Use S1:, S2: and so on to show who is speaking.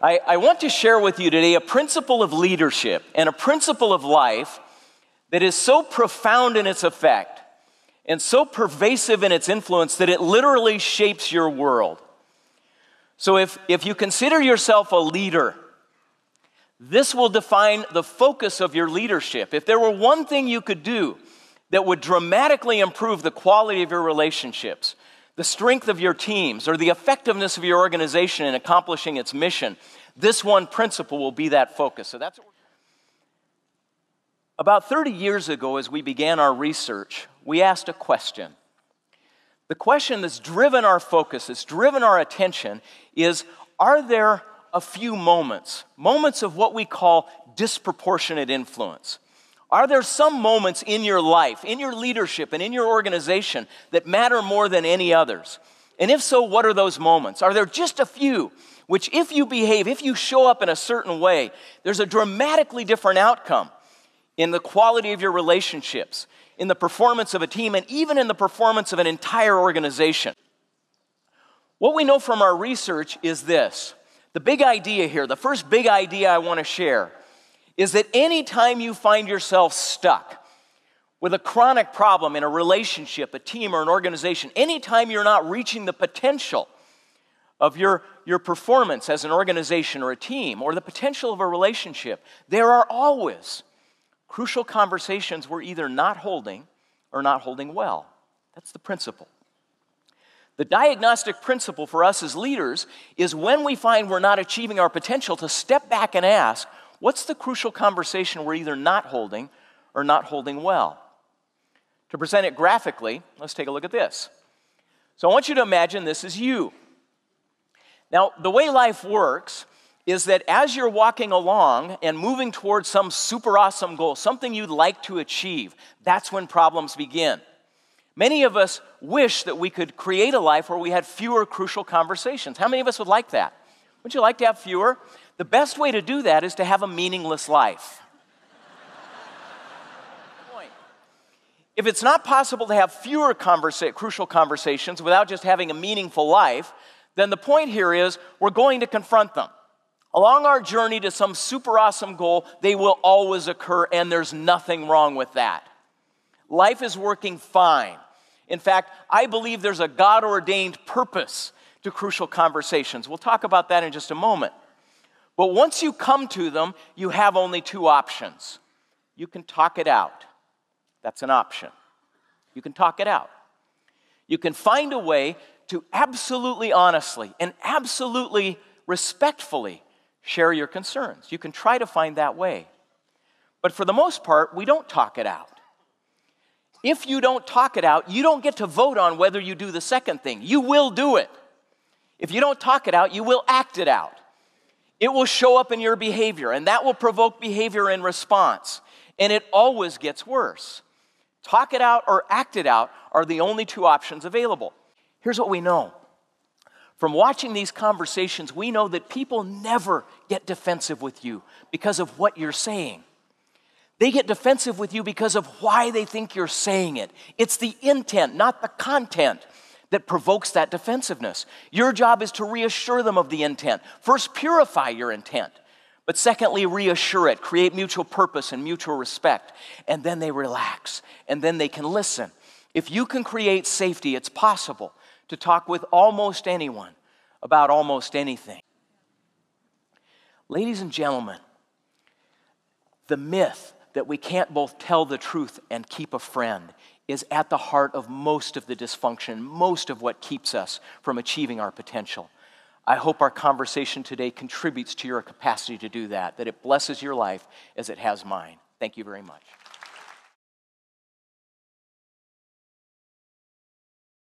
S1: I want to share with you today a principle of leadership and a principle of life that is so profound in its effect and so pervasive in its influence that it literally shapes your world. So if you consider yourself a leader, this will define the focus of your leadership. If there were one thing you could do that would dramatically improve the quality of your relationships, the strength of your teams, or the effectiveness of your organization in accomplishing its mission, this one principle will be that focus. So that's what about 30 years ago, as we began our research, we asked a question. The question that's driven our focus, that's driven our attention, is, are there a few moments of what we call disproportionate influence? Are there some moments in your life, in your leadership, and in your organization that matter more than any others? And if so, what are those moments? Are there just a few which, if you behave, if you show up in a certain way, there's a dramatically different outcome in the quality of your relationships, in the performance of a team, and even in the performance of an entire organization? What we know from our research is this. The big idea here, the first big idea I want to share, is that anytime you find yourself stuck with a chronic problem in a relationship, a team, or an organization, anytime you're not reaching the potential of your performance as an organization or a team, or the potential of a relationship, there are always crucial conversations we're either not holding or not holding well. That's the principle. The diagnostic principle for us as leaders is when we find we're not achieving our potential to step back and ask, what's the crucial conversation we're either not holding or not holding well? To present it graphically, let's take a look at this. So I want you to imagine this is you. Now, the way life works is that as you're walking along and moving towards some super awesome goal, something you'd like to achieve, that's when problems begin. Many of us wish that we could create a life where we had fewer crucial conversations. How many of us would like that? Would you like to have fewer? The best way to do that is to have a meaningless life. If it's not possible to have fewer crucial conversations without just having a meaningful life, then the point here is we're going to confront them. Along our journey to some super awesome goal, they will always occur, and there's nothing wrong with that. Life is working fine. In fact, I believe there's a God-ordained purpose to crucial conversations. We'll talk about that in just a moment. But once you come to them, you have only two options. You can talk it out. That's an option. You can talk it out. You can find a way to absolutely honestly and absolutely respectfully share your concerns. You can try to find that way. But for the most part, we don't talk it out. If you don't talk it out, you don't get to vote on whether you do the second thing. You will do it. If you don't talk it out, you will act it out. It will show up in your behavior, and that will provoke behavior in response. And it always gets worse. Talk it out or act it out are the only two options available. Here's what we know. From watching these conversations, we know that people never get defensive with you because of what you're saying. They get defensive with you because of why they think you're saying it. It's the intent, not the content, that provokes that defensiveness. Your job is to reassure them of the intent. First, purify your intent. But secondly, reassure it, create mutual purpose and mutual respect. And then they relax, and then they can listen. If you can create safety, it's possible to talk with almost anyone about almost anything. Ladies and gentlemen, the myth that we can't both tell the truth and keep a friend is at the heart of most of the dysfunction, most of what keeps us from achieving our potential. I hope our conversation today contributes to your capacity to do that it blesses your life as it has mine. Thank you very much.